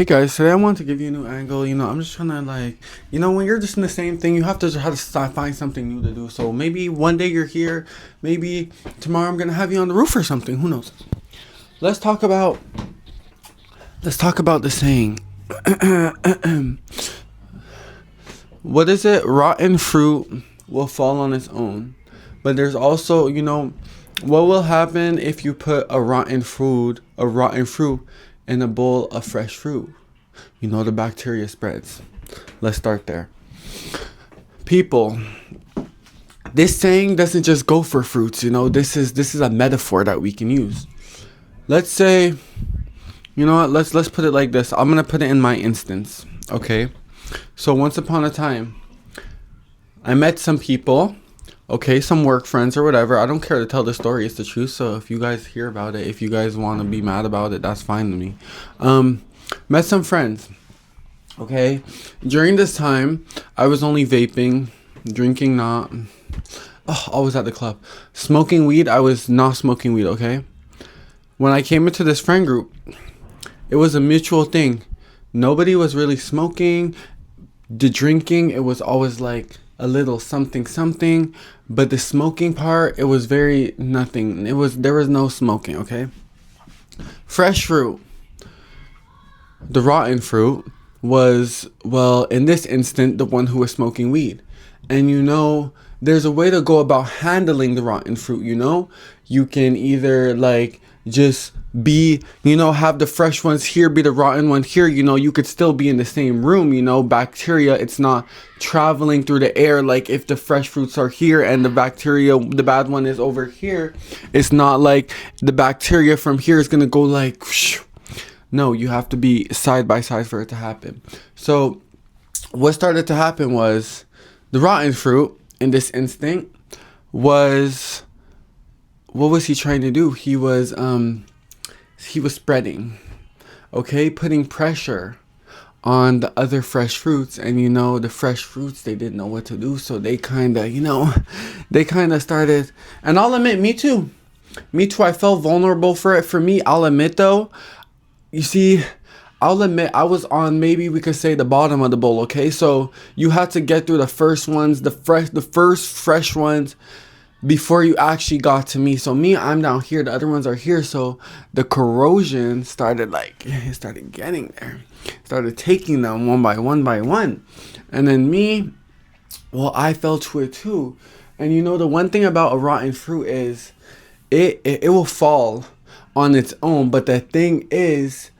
Hey guys, today I want to give you a new angle. I'm just trying to when you're just in the same thing, you have to have to find something new to do. So maybe one day you're here, maybe tomorrow I'm gonna have you on the roof or something. Who knows? Let's talk about the saying. What is it? Rotten fruit will fall on its own. But there's also, what will happen if you put a rotten fruit in a bowl of fresh fruit? The bacteria spreads. Let's start there. People, this saying doesn't just go for fruits. This is a metaphor that we can use. Let's say, let's put it like this. I'm gonna put it in my instance. Okay. So once upon a time, I met some people. Okay, some work friends or whatever. I don't care to tell the story. It's the truth. So if you guys hear about it, if you guys want to be mad about it, that's fine with me. Met some friends. Okay. During this time, I was only vaping, drinking not. Always at the club. Smoking weed, I was not smoking weed, okay? When I came into this friend group, it was a mutual thing. Nobody was really smoking. The drinking, it was always like a little something, but the smoking part, it was very nothing. There was no smoking, okay? Fresh fruit. The rotten fruit was, well, in this instant, the one who was smoking weed. And there's a way to go about handling the rotten fruit. You can either just be, have the fresh ones here, be the rotten one here. You could still be in the same room. Bacteria, it's not traveling through the air. Like if the fresh fruits are here and the bacteria, the bad one is over here, it's not like the bacteria from here is gonna go like whoosh. No, you have to be side by side for it to happen. So what started to happen was the rotten fruit in this instinct was, what was he trying to do? He was spreading, okay, putting pressure on the other fresh fruits. And the fresh fruits, they didn't know what to do, so they kind of started. And I'll admit, me too, I felt vulnerable for it. For me, I'll admit though, I'll admit I was on, maybe we could say, the bottom of the bowl, okay? So you had to get through the first ones, the first fresh ones, before you actually got to me. So me, I'm down here, the other ones are here. So the corrosion started getting there. Started taking them one by one. And then me, well, I fell to it too. And the one thing about a rotten fruit is it will fall on its own. But the thing is,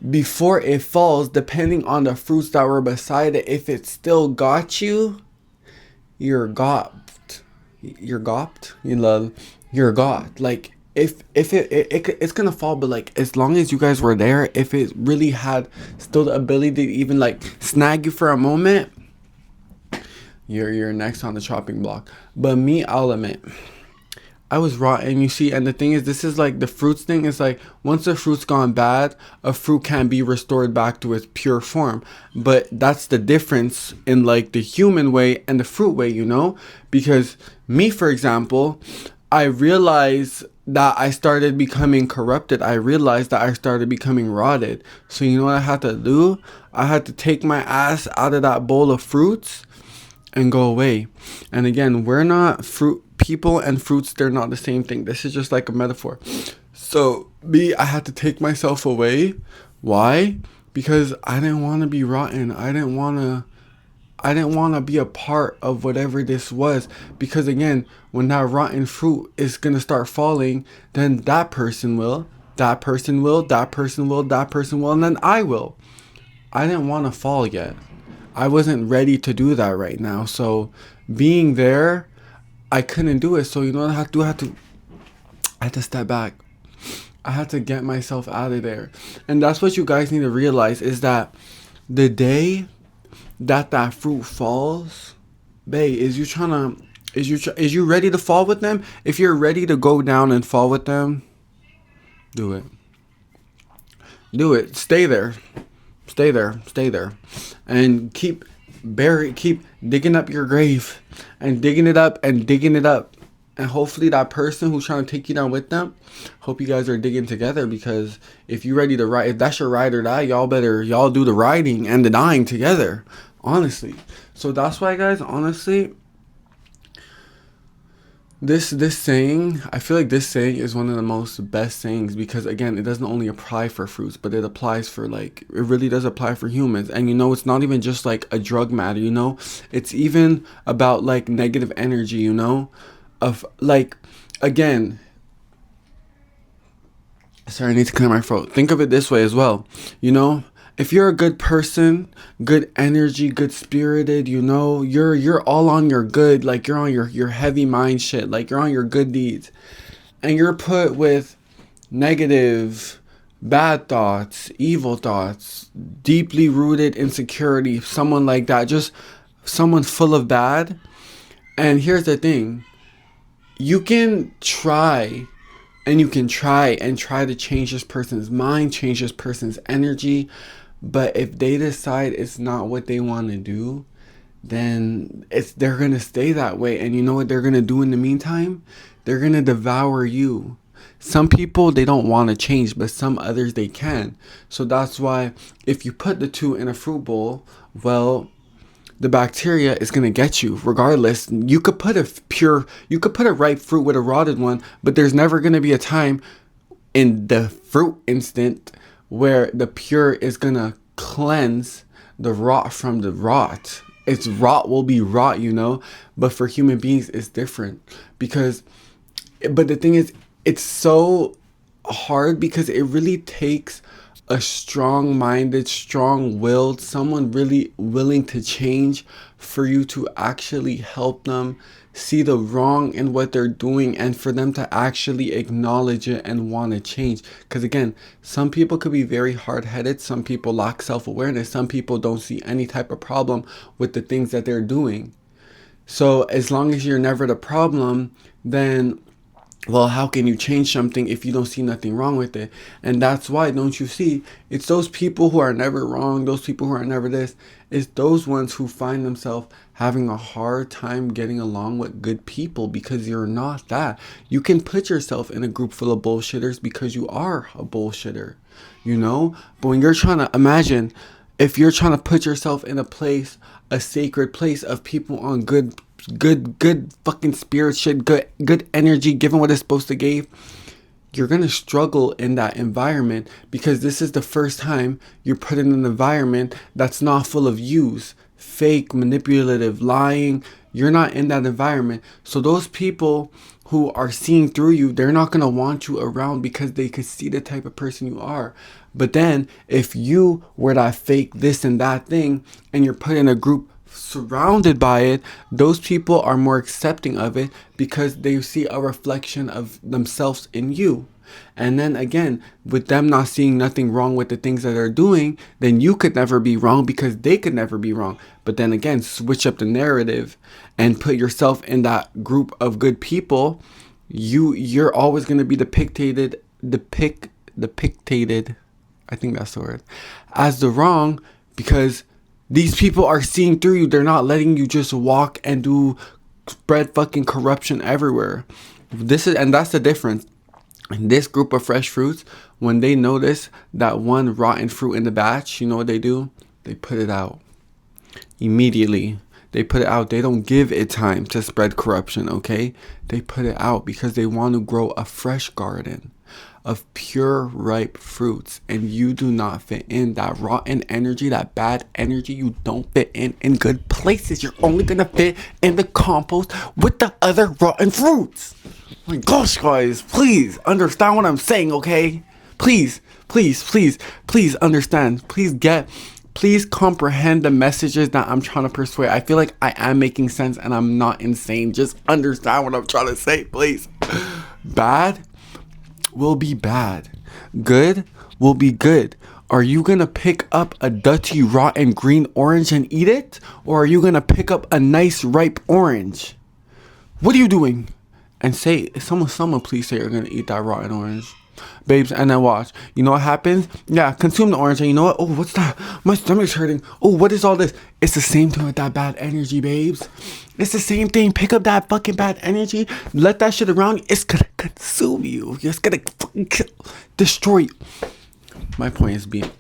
before it falls, depending on the fruits that were beside it, if it still got you, you're got. You're got. Like if it's gonna fall, but as long as you guys were there, if it really had still the ability to even snag you for a moment, you're next on the chopping block. But me, I'll admit, I was rotten, and the thing is, this is the fruits thing is once a fruit's gone bad, a fruit can't be restored back to its pure form. But that's the difference in the human way and the fruit way, because me, for example, I realized that I started becoming corrupted. I realized that I started becoming rotted. So you know what I had to do? I had to take my ass out of that bowl of fruits and go away. And again, we're not fruit. People and fruits, they're not the same thing. This is just like a metaphor. So I had to take myself away. Why? Because I didn't want to be rotten. I didn't want to be a part of whatever this was. Because again, when that rotten fruit is going to start falling, then that person will, and then I will. I didn't want to fall yet. I wasn't ready to do that right now. So being there, I couldn't do it. So you know what I had to do? I had to step back. I had to get myself out of there. And that's what you guys need to realize, is that the day that fruit falls, bae, is you ready to fall with them? If you're ready to go down and fall with them, do it. Do it. Stay there. And keep digging up your grave, and digging it up And hopefully that person who's trying to take you down with them, hope you guys are digging together, because if you ready to ride, if that's your ride or die, y'all do the riding and the dying together. Honestly. So that's why, guys, honestly, this saying, I feel like this saying is one of the most best sayings, because again, it doesn't only apply for fruits, but it applies for, like, it really does apply for humans. And it's not even just like a drug matter, it's even about like negative energy, of like, again, sorry, I need to clear my throat. Think of it this way as well, if you're a good person, good energy, good spirited, you're all on your good, like you're on your heavy mind shit, like you're on your good deeds, and you're put with negative, bad thoughts, evil thoughts, deeply rooted insecurity, someone like that, just someone full of bad. And here's the thing, you can try to change this person's mind, change this person's energy. But if they decide it's not what they want to do, then they're going to stay that way. And you know what they're going to do in the meantime? They're going to devour you. Some people, they don't want to change, but some others, they can. So that's why if you put the two in a fruit bowl, well, the bacteria is going to get you regardless. You could put a ripe fruit with a rotted one, but there's never going to be a time in the fruit instant where the pure is going to cleanse the rot from the rot. Its rot will be rot, but for human beings it's different, but the thing is, it's so hard because it really takes a strong-minded, strong-willed, someone really willing to change for you to actually help them see the wrong in what they're doing, and for them to actually acknowledge it and want to change. Because again, some people could be very hard-headed, some people lack self-awareness, some people don't see any type of problem with the things that they're doing. So as long as you're never the problem, then, well, how can you change something if you don't see nothing wrong with it? And that's why, don't you see, it's those people who are never wrong, those people who are never this, it's those ones who find themselves having a hard time getting along with good people, because you're not that. You can put yourself in a group full of bullshitters because you are a bullshitter, But when you're trying to imagine, if you're trying to put yourself in a sacred place of people on good fucking spirit shit, good energy, given what it's supposed to give, you're gonna struggle in that environment, because this is the first time you're put in an environment that's not full of yous, fake, manipulative, lying. You're not in that environment. So those people who are seeing through you, they're not gonna want you around because they could see the type of person you are. But then if you were that fake this and that thing, and you're put in a group surrounded by it, those people are more accepting of it because they see a reflection of themselves in you. And then again, with them not seeing nothing wrong with the things that they're doing, then you could never be wrong because they could never be wrong. But then again, switch up the narrative and put yourself in that group of good people. You're always going to be depicted, I think that's the word, as the wrong, because these people are seeing through you. They're not letting you just walk and spread fucking corruption everywhere. And that's the difference. In this group of fresh fruits, when they notice that one rotten fruit in the batch, you know what they do? They put it out. Immediately. They put it out. They don't give it time to spread corruption, okay? They put it out because they want to grow a fresh garden of pure, ripe fruits. And you do not fit in that rotten energy, that bad energy. You don't fit in good places. You're only going to fit in the compost with the other rotten fruits. My gosh, guys, please understand what I'm saying, okay? Please understand. Please comprehend the messages that I'm trying to persuade. I feel like I am making sense and I'm not insane. Just understand what I'm trying to say, please. Bad will be bad. Good will be good. Are you going to pick up a dirty, rotten green orange and eat it? Or are you going to pick up a nice, ripe orange? What are you doing? And say, someone please say you're going to eat that rotten orange. babes, and then watch. You know what happens? Yeah, consume the orange, and you know what? Oh, what's that? My stomach's hurting. Oh, what is all this? It's the same thing with that bad energy, babes. It's the same thing. Pick up that fucking bad energy. Let that shit around you. It's gonna consume you. It's gonna fucking destroy you. My point is being,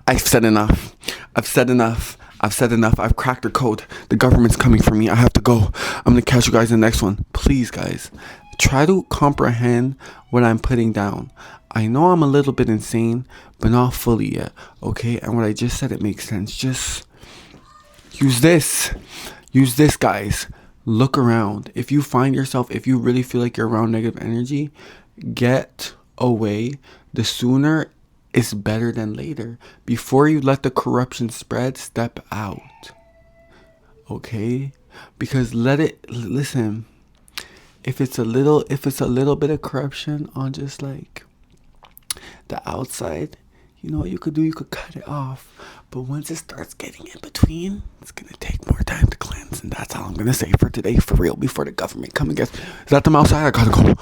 I've said enough. I've said enough. I've said enough. I've cracked the code. The government's coming for me. I have to go. I'm gonna catch you guys in the next one. Please, guys, try to comprehend what I'm putting down. I know I'm a little bit insane, but not fully yet. Okay? And what I just said, it makes sense. Just use this. Use this, guys. Look around. If you find yourself, if you really feel like you're around negative energy, get away. The sooner is better than later. Before you let the corruption spread, step out. Okay? Because listen, if it's a little bit of corruption on just like the outside, you know what you could do? You could cut it off. But once it starts getting in between, it's gonna take more time to cleanse. And that's all I'm gonna say for today, for real, before the government come and gets. Is that them outside? I gotta go.